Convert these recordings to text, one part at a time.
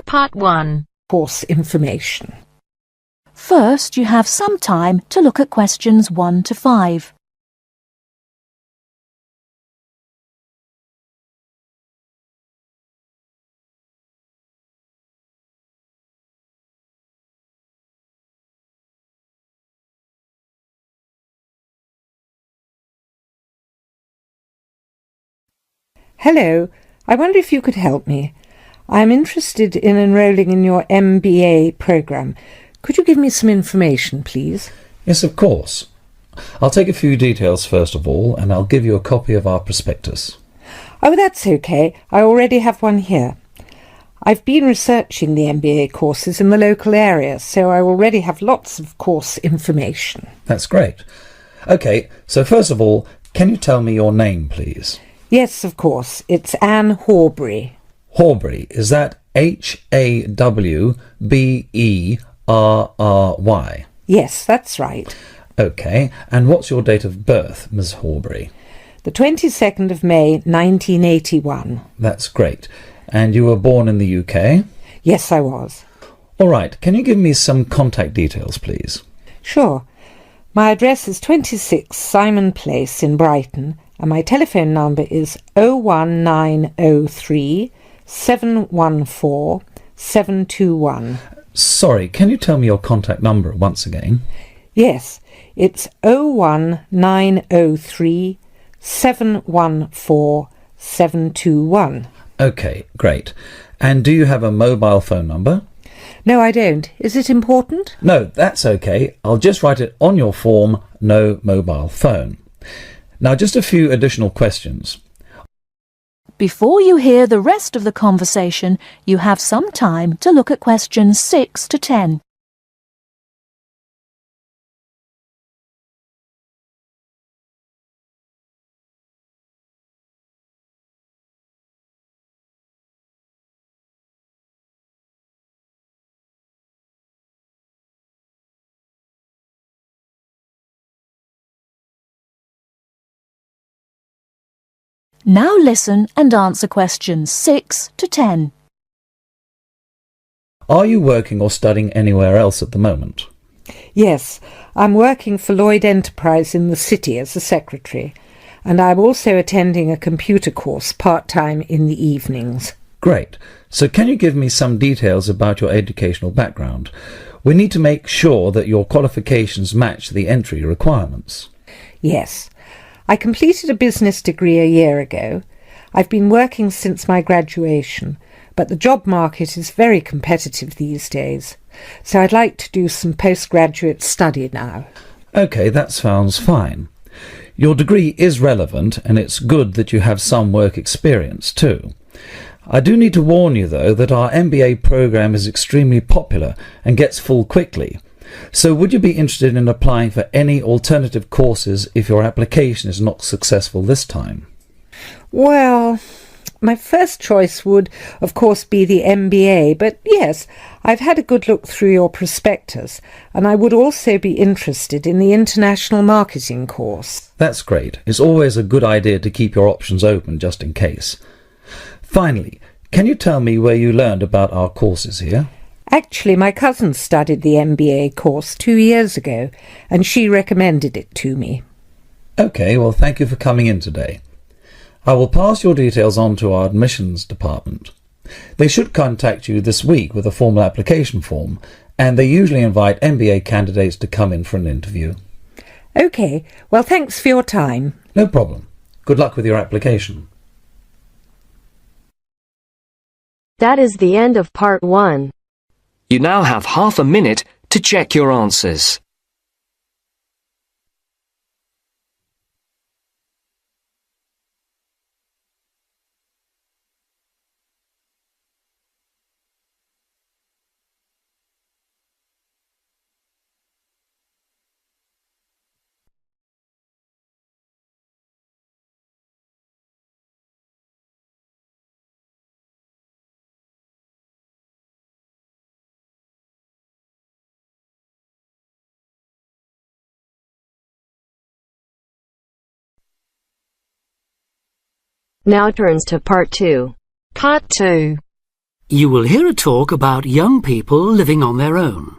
Part 1. Course information. First, you have some time to look at questions 1 to 5. Hello, I wonder if you could help me. I am interested in enrolling in your MBA programme. Could you give me some information, please? Yes, of course. I'll take a few details first of all, and I'll give you a copy of our prospectus. Oh, that's okay. I already have one here. I've been researching the MBA courses in the local area, so I already have lots of course information. That's great. OK, so first of all, can you tell me your name, please? Yes, of course. It's Anne Horbury. Horbury, is that Hawberry? Yes, that's right. OK, and what's your date of birth, Miss Horbury? The 22nd of May, 1981. That's great. And you were born in the UK? Yes, I was. All right, can you give me some contact details, please? Sure. My address is 26 Simon Place in Brighton, and my telephone number is 01903 714 721. Sorry, can you tell me your contact number once again? Yes, it's 01903 714 721. OK, great. And do you have a mobile phone number? No, I don't. Is it important? No, that's OK. I'll just write it on your form, no mobile phone. Now, just a few additional questions. Before you hear the rest of the conversation, you have some time to look at questions 6 to 10. Now listen and answer questions 6 to 10. Are you working or studying anywhere else at the moment? Yes, I'm working for Lloyd Enterprise in the city as a secretary, and I'm also attending a computer course part-time in the evenings. Great. So can you give me some details about your educational background? We need to make sure that your qualifications match the entry requirements. Yes. I completed a business degree a year ago. I've been working since my graduation, but the job market is very competitive these days, so I'd like to do some postgraduate study now. OK, that sounds fine. Your degree is relevant, and it's good that you have some work experience too. I do need to warn you, though, that our MBA programme is extremely popular and gets full quickly. So would you be interested in applying for any alternative courses if your application is not successful this time? Well, my first choice would, of course, be the MBA, but yes, I've had a good look through your prospectus, and I would also be interested in the international marketing course. That's great. It's always a good idea to keep your options open just in case. Finally, can you tell me where you learned about our courses here? Actually, my cousin studied the MBA course 2 years ago, and she recommended it to me. OK, well, thank you for coming in today. I will pass your details on to our admissions department. They should contact you this week with a formal application form, and they usually invite MBA candidates to come in for an interview. OK, well, thanks for your time. No problem. Good luck with your application. That is the end of part 1. You now have half a minute to check your answers. Now turns to part 2. Part 2. You will hear a talk about young people living on their own.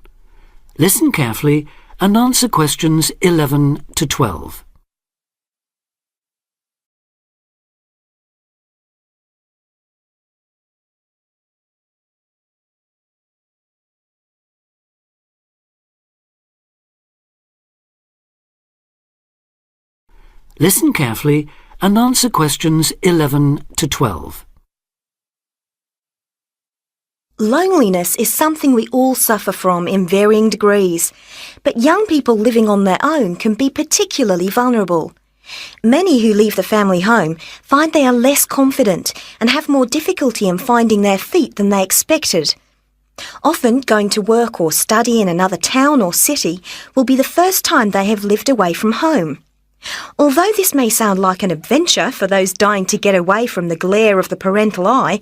Listen carefully and answer questions 11 to 12. Listen carefully and answer questions 11 to 12. Loneliness is something we all suffer from in varying degrees, but young people living on their own can be particularly vulnerable. Many who leave the family home find they are less confident and have more difficulty in finding their feet than they expected. Often, going to work or study in another town or city will be the first time they have lived away from home. Although this may sound like an adventure for those dying to get away from the glare of the parental eye,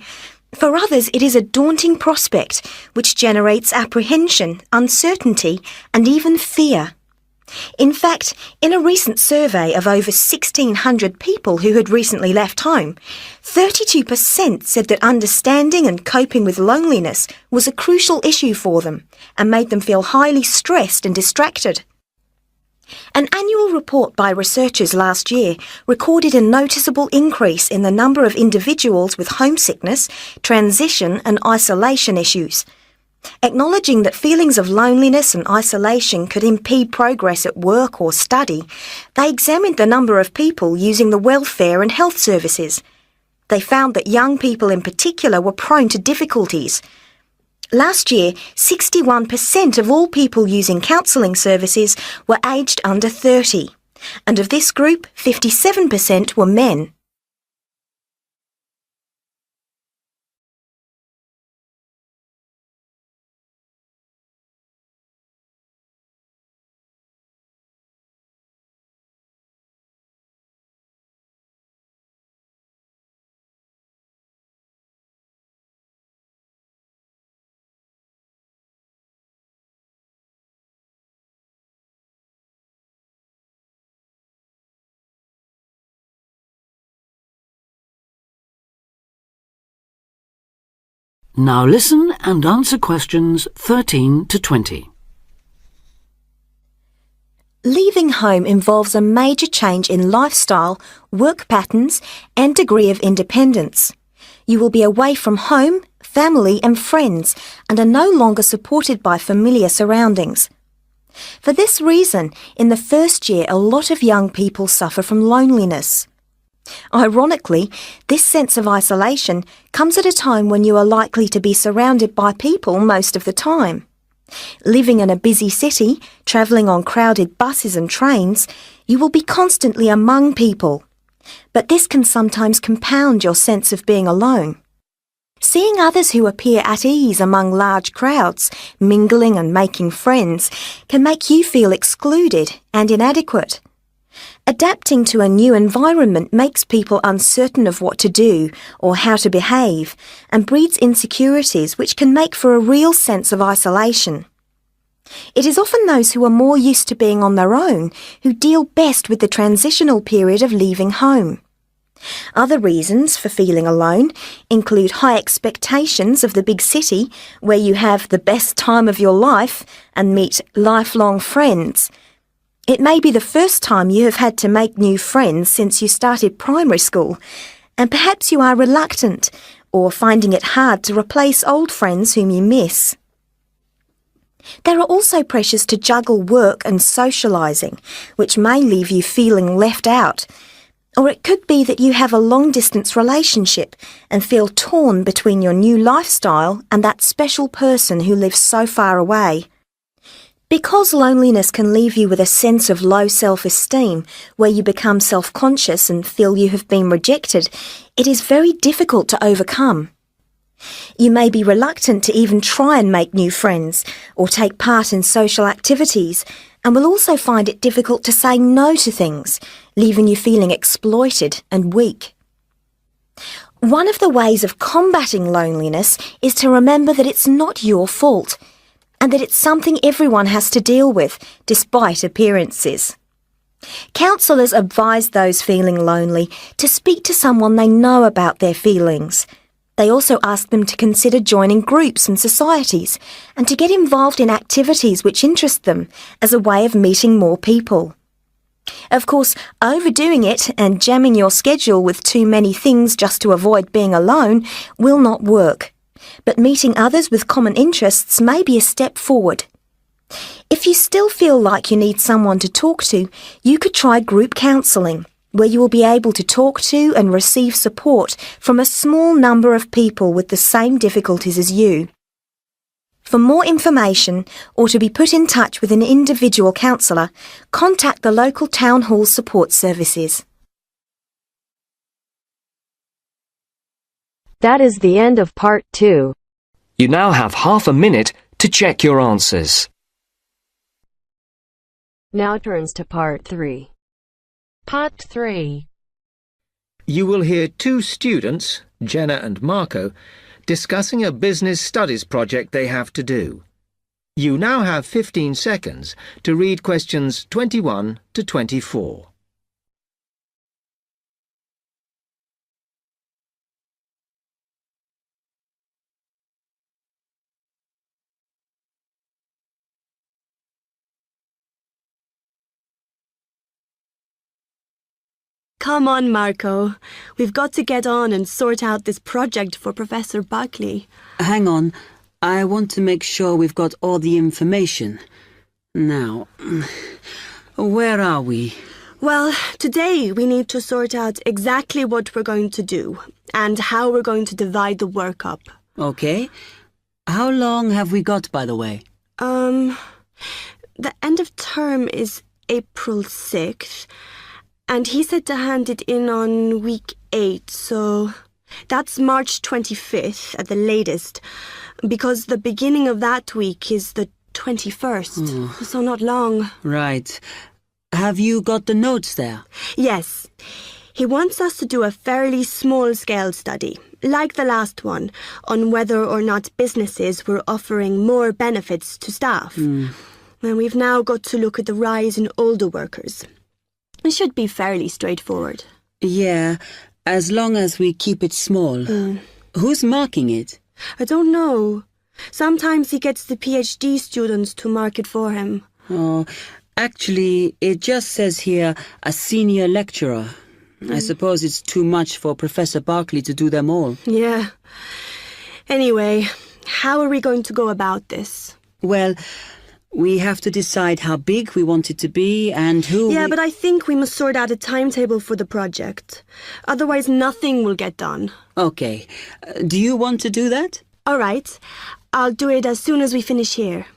for others it is a daunting prospect which generates apprehension, uncertainty and even fear. In fact, in a recent survey of over 1,600 people who had recently left home, 32% said that understanding and coping with loneliness was a crucial issue for them and made them feel highly stressed and distracted. An annual report by researchers last year recorded a noticeable increase in the number of individuals with homesickness, transition and isolation issues. Acknowledging that feelings of loneliness and isolation could impede progress at work or study, they examined the number of people using the welfare and health services. They found that young people in particular were prone to difficulties. Last year, 61% of all people using counselling services were aged under 30, and of this group, 57% were men. Now listen and answer questions 13 to 20. Leaving home involves a major change in lifestyle, work patterns and degree of independence. You will be away from home, family and friends and are no longer supported by familiar surroundings. For this reason, in the first year a lot of young people suffer from loneliness. Ironically, this sense of isolation comes at a time when you are likely to be surrounded by people most of the time. Living in a busy city, travelling on crowded buses and trains, you will be constantly among people. But this can sometimes compound your sense of being alone. Seeing others who appear at ease among large crowds, mingling and making friends, can make you feel excluded and inadequate. Adapting to a new environment makes people uncertain of what to do or how to behave and breeds insecurities which can make for a real sense of isolation. It is often those who are more used to being on their own who deal best with the transitional period of leaving home. Other reasons for feeling alone include high expectations of the big city where you have the best time of your life and meet lifelong friends. It may be the first time you have had to make new friends since you started primary school, and perhaps you are reluctant or finding it hard to replace old friends whom you miss. There are also pressures to juggle work and socialising, which may leave you feeling left out. Or it could be that you have a long-distance relationship and feel torn between your new lifestyle and that special person who lives so far away. Because loneliness can leave you with a sense of low self-esteem, where you become self-conscious and feel you have been rejected, it is very difficult to overcome. You may be reluctant to even try and make new friends or take part in social activities, and will also find it difficult to say no to things, leaving you feeling exploited and weak. One of the ways of combating loneliness is to remember that it's not your fault, and that it's something everyone has to deal with, despite appearances. Counsellors advise those feeling lonely to speak to someone they know about their feelings. They also ask them to consider joining groups and societies and to get involved in activities which interest them as a way of meeting more people. Of course, overdoing it and jamming your schedule with too many things just to avoid being alone will not work. But meeting others with common interests may be a step forward. If you still feel like you need someone to talk to, you could try group counselling, where you will be able to talk to and receive support from a small number of people with the same difficulties as you. For more information or to be put in touch with an individual counsellor, contact the local town hall support services. That is the end of part 2. You now have half a minute to check your answers. Now turns to part 3. Part 3. You will hear two students, Jenna and Marco, discussing a business studies project they have to do. You now have 15 seconds to read questions 21 to 24. Come on, Marco. We've got to get on and sort out this project for Professor Buckley. Hang on. I want to make sure we've got all the information. Now, where are we? Well, today we need to sort out exactly what we're going to do and how we're going to divide the work up. Okay. How long have we got, by the way? The end of term is April 6th. And he said to hand it in on week 8, so that's March 25th at the latest, because the beginning of that week is the 21st, so not long. Right. Have you got the notes there? Yes. He wants us to do a fairly small-scale study, like the last one, on whether or not businesses were offering more benefits to staff. And we've now got to look at the rise in older workers. It should be fairly straightforward. Yeah, as long as we keep it small. Who's marking it? I don't know. Sometimes he gets the PhD students to mark it for him. Oh, actually, it just says here, a senior lecturer. I suppose it's too much for Professor Barclay to do them all. Yeah. Anyway, how are we going to go about this? Well, we have to decide how big we want it to be and who... Yeah, but I think we must sort out a timetable for the project. Otherwise, nothing will get done. Okay. Do you want to do that? All right. I'll do it as soon as we finish here.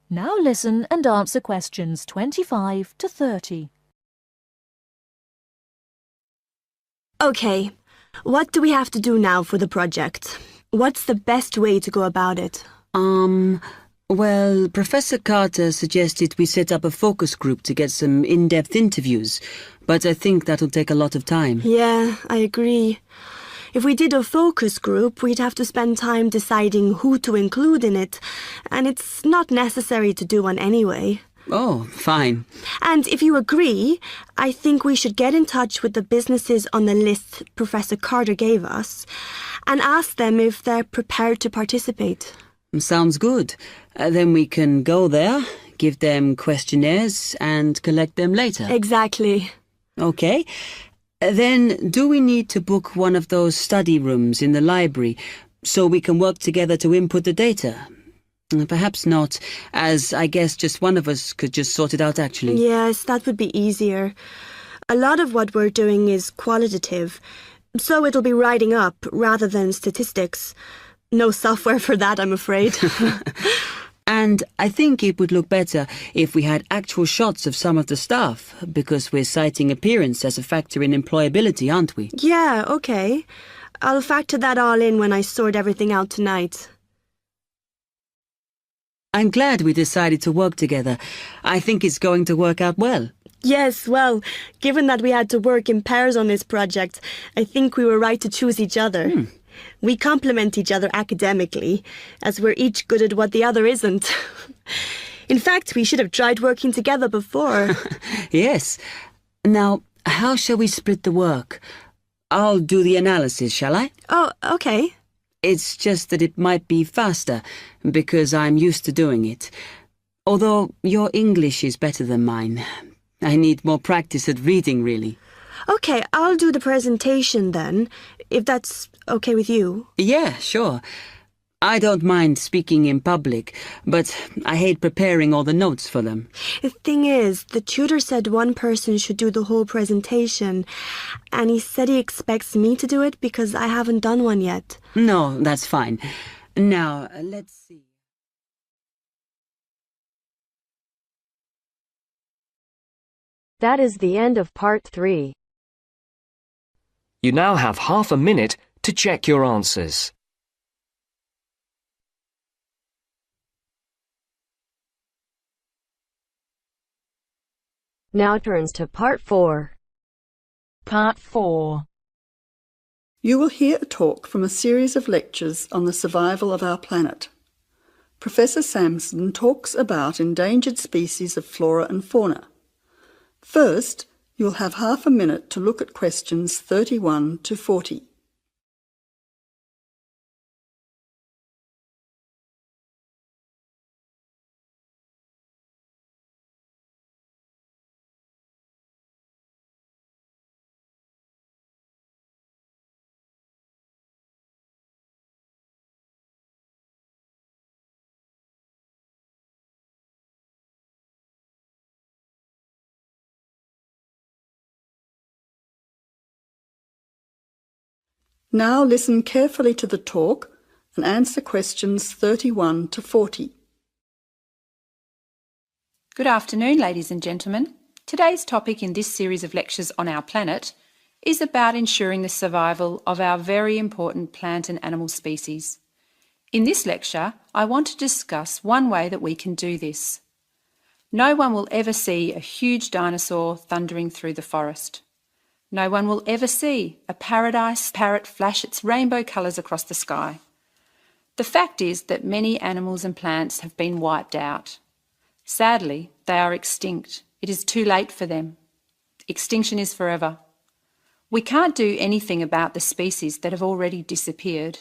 Now listen and answer questions 25 to 30. Okay, what do we have to do now for the project? What's the best way to go about it? Well, Professor Carter suggested we set up a focus group to get some in-depth interviews, but I think that'll take a lot of time. Yeah, I agree. If we did a focus group, we'd have to spend time deciding who to include in it, and it's not necessary to do one anyway. Oh, fine. And if you agree, I think we should get in touch with the businesses on the list Professor Carter gave us and ask them if they're prepared to participate. Sounds good. Then we can go there, give them questionnaires and collect them later. Exactly. Okay. Then do we need to book one of those study rooms in the library so we can work together to input the data? Perhaps not, as I guess just one of us could just sort it out actually. Yes, that would be easier. A lot of what we're doing is qualitative, so it'll be writing up rather than statistics. No software for that, I'm afraid. And I think it would look better if we had actual shots of some of the staff, because we're citing appearance as a factor in employability, aren't we? Yeah, okay. I'll factor that all in when I sort everything out tonight. I'm glad we decided to work together. I think it's going to work out well. Yes, well, given that we had to work in pairs on this project, I think we were right to choose each other. We complement each other academically, as we're each good at what the other isn't. In fact, we should have tried working together before. Yes. Now, how shall we split the work? I'll do the analysis, shall I? Oh, okay. It's just that it might be faster, because I'm used to doing it. Although your English is better than mine. I need more practice at reading, really. Okay, I'll do the presentation then, if that's okay with you. Yeah, sure. I don't mind speaking in public, but I hate preparing all the notes for them. The thing is, the tutor said one person should do the whole presentation, and he said he expects me to do it because I haven't done one yet. No, that's fine. Now, let's see. That is the end of part 3. You now have half a minute to check your answers. Now turns to part 4. Part 4. You will hear a talk from a series of lectures on the survival of our planet. Professor Samson talks about endangered species of flora and fauna. First, you'll have half a minute to look at questions 31 to 40. Now listen carefully to the talk and answer questions 31 to 40. Good afternoon, ladies and gentlemen. Today's topic in this series of lectures on our planet is about ensuring the survival of our very important plant and animal species. In this lecture, I want to discuss one way that we can do this. No one will ever see a huge dinosaur thundering through the forest. No one will ever see a paradise parrot flash its rainbow colours across the sky. The fact is that many animals and plants have been wiped out. Sadly, they are extinct. It is too late for them. Extinction is forever. We can't do anything about the species that have already disappeared.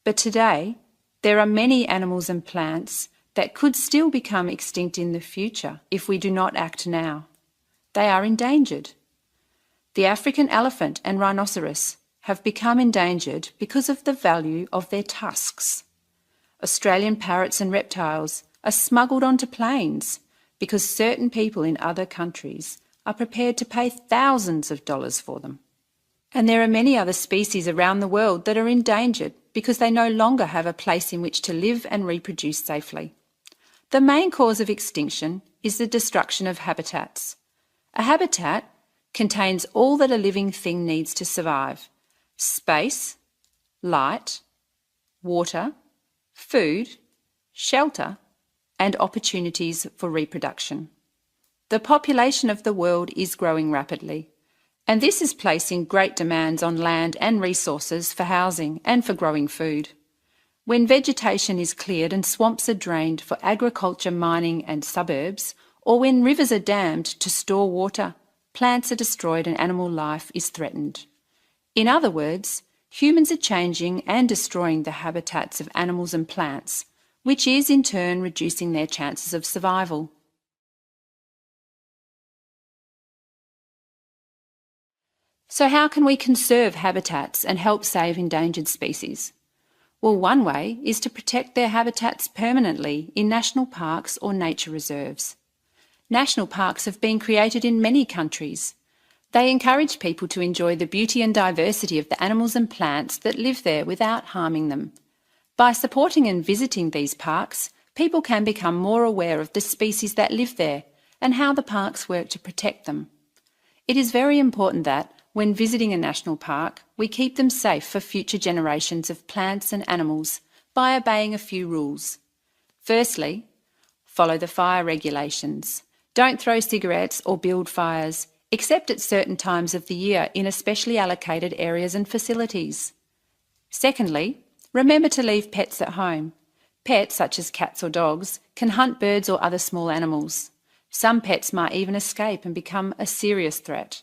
But today, there are many animals and plants that could still become extinct in the future if we do not act now. They are endangered. The African elephant and rhinoceros have become endangered because of the value of their tusks. Australian parrots and reptiles are smuggled onto planes because certain people in other countries are prepared to pay thousands of dollars for them. And there are many other species around the world that are endangered because they no longer have a place in which to live and reproduce safely. The main cause of extinction is the destruction of habitats. A habitat contains all that a living thing needs to survive: space, light, water, food, shelter, and opportunities for reproduction. The population of the world is growing rapidly, and this is placing great demands on land and resources for housing and for growing food. When vegetation is cleared and swamps are drained for agriculture, mining and suburbs, or when rivers are dammed to store water, plants are destroyed and animal life is threatened. In other words, humans are changing and destroying the habitats of animals and plants, which is in turn reducing their chances of survival. So how can we conserve habitats and help save endangered species? Well, one way is to protect their habitats permanently in national parks or nature reserves. National parks have been created in many countries. They encourage people to enjoy the beauty and diversity of the animals and plants that live there without harming them. By supporting and visiting these parks, people can become more aware of the species that live there and how the parks work to protect them. It is very important that, when visiting a national park, we keep them safe for future generations of plants and animals by obeying a few rules. Firstly, follow the fire regulations. Don't throw cigarettes or build fires, except at certain times of the year in especially allocated areas and facilities. Secondly, remember to leave pets at home. Pets, such as cats or dogs, can hunt birds or other small animals. Some pets might even escape and become a serious threat.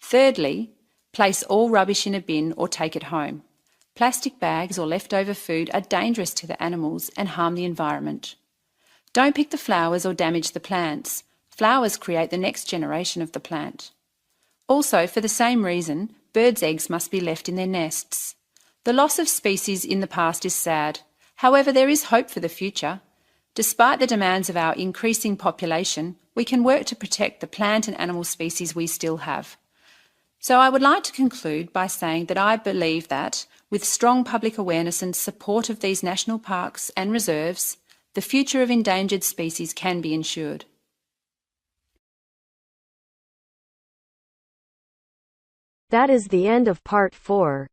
Thirdly, place all rubbish in a bin or take it home. Plastic bags or leftover food are dangerous to the animals and harm the environment. Don't pick the flowers or damage the plants. Flowers create the next generation of the plant. Also, for the same reason, birds' eggs must be left in their nests. The loss of species in the past is sad. However, there is hope for the future. Despite the demands of our increasing population, we can work to protect the plant and animal species we still have. So I would like to conclude by saying that I believe that, with strong public awareness and support of these national parks and reserves, the future of endangered species can be ensured. That is the end of part 4.